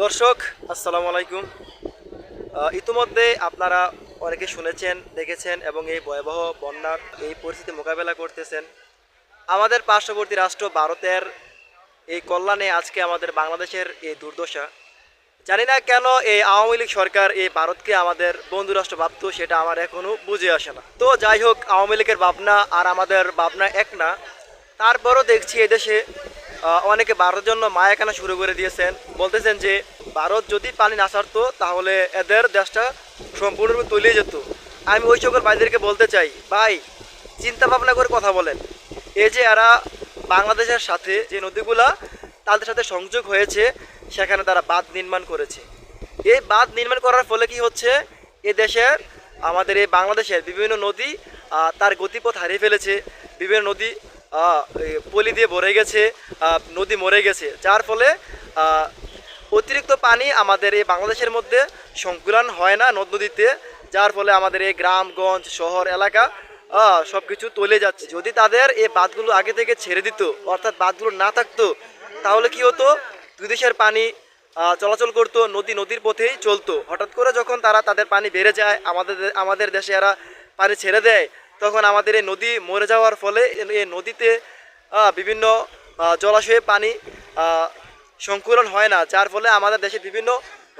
দর্শক আসসালামু আলাইকুম। ইতিমধ্যে আপনারা অনেকে শুনেছেন, দেখেছেন এবং এই ভয়াবহ বন্যার এই পরিস্থিতি মোকাবেলা করতেছেন। আমাদের পার্শ্ববর্তী রাষ্ট্র ভারতের এই কল্যাণে আজকে আমাদের বাংলাদেশের এই দুর্দশা। জানি না কেন এই আওয়ামী লীগ সরকার এই ভারতকে আমাদের বন্ধু রাষ্ট্র ভাবতো, সেটা আমার এখনো বুঝে আসে না। তো যাই হোক, আওয়ামী লীগের ভাবনা আর আমাদের ভাবনা এক না। তারপরও দেখছি এদেশে অনেকে ভারতের জন্য মায়া কেনা শুরু করে দিয়েছেন, বলতেছেন যে ভারত যদি পানি না ছাড়তো তাহলে এদের দেশটা সম্পূর্ণরূপে তলিয়ে যেত। আমি ওই সকল ভাইদেরকে বলতে চাই, ভাই চিন্তা ভাবনা করে কথা বলেন। এই যে এরা বাংলাদেশের সাথে যে নদীগুলা তাদের সাথে সংযোগ হয়েছে, সেখানে তারা বাঁধ নির্মাণ করেছে। এই বাঁধ নির্মাণ করার ফলে কি হচ্ছে, এ দেশের আমাদের এই বাংলাদেশের বিভিন্ন নদী তার গতিপথ হারিয়ে ফেলেছে। বিভিন্ন নদী পলি দিয়ে ভরে গেছে, নদী মরে গেছে, যার ফলে অতিরিক্ত পানি আমাদের এই বাংলাদেশের মধ্যে সংকুলন হয় না নদ নদীতে, যার ফলে আমাদের এই গ্রামগঞ্জ শহর এলাকা সব কিছু তলে যাচ্ছে। যদি তাদের এই বাঁধগুলো আগে থেকে ছেড়ে দিত, অর্থাৎ বাঁধগুলো না থাকতো, তাহলে কি হতো, দুই দেশের পানি চলাচল করতো, নদীর পথেই চলতো। হঠাৎ করে যখন তারা তাদের পানি বেড়ে যায়, আমাদের দেশে এরা পানি ছেড়ে দেয়, তখন আমাদের এই নদী মরে যাওয়ার ফলে এই নদীতে বিভিন্ন জলাশয়ে পানি সংকুলন হয় না, যার ফলে আমাদের দেশে বিভিন্ন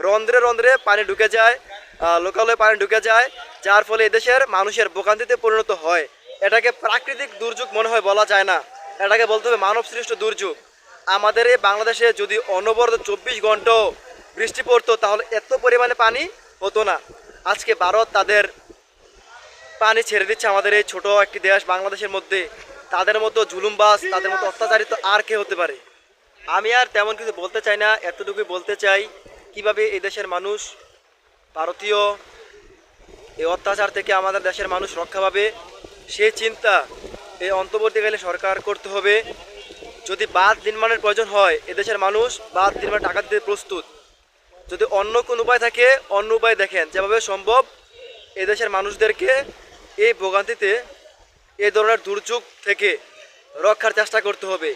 রন্ধ্রে রন্ধ্রে পানি ঢুকে যায়, লোকালয়ে পানি ঢুকে যায়, যার ফলে এদেশের মানুষের ভোগান্তিতে পরিণত হয়। এটাকে প্রাকৃতিক দুর্যোগ মনে হয় বলা যায় না, এটাকে বলতে হবে মানব সৃষ্ট দুর্যোগ। আমাদের এই বাংলাদেশে যদি অনবরত 24 ঘন্টাও বৃষ্টি পড়তো, তাহলে এত পরিমাণে পানি হতো না। আজকে ভারত তাদের পানি ছেড়ে দিচ্ছে আমাদের এই ছোট একটি দেশ বাংলাদেশের মধ্যে। তাদের মতো জুলুমবাজ, তাদের মতো অত্যাচারিত আর কে হতে পারে? আমি আর তেমন কিছু বলতে চাই না, এতটুকুই বলতে চাই, কিভাবে এই দেশের মানুষ ভারতীয় এই অত্যাচার থেকে আমাদের দেশের মানুষ রক্ষা পাবে, সেই চিন্তা এই অন্তর্বর্তীকালীন সরকার করতে হবে। যদি বাঁধ নির্মাণের প্রয়োজন হয়, এদেশের মানুষ বাঁধ নির্মাণের টাকা দিতে প্রস্তুত। যদি অন্য কোনো উপায় থাকে, অন্য উপায় দেখেন, যেভাবে সম্ভব এদেশের মানুষদেরকে এই ভোগান্তিতে, এই ধরনের দুর্যোগ থেকে রক্ষার চেষ্টা করতে হবে।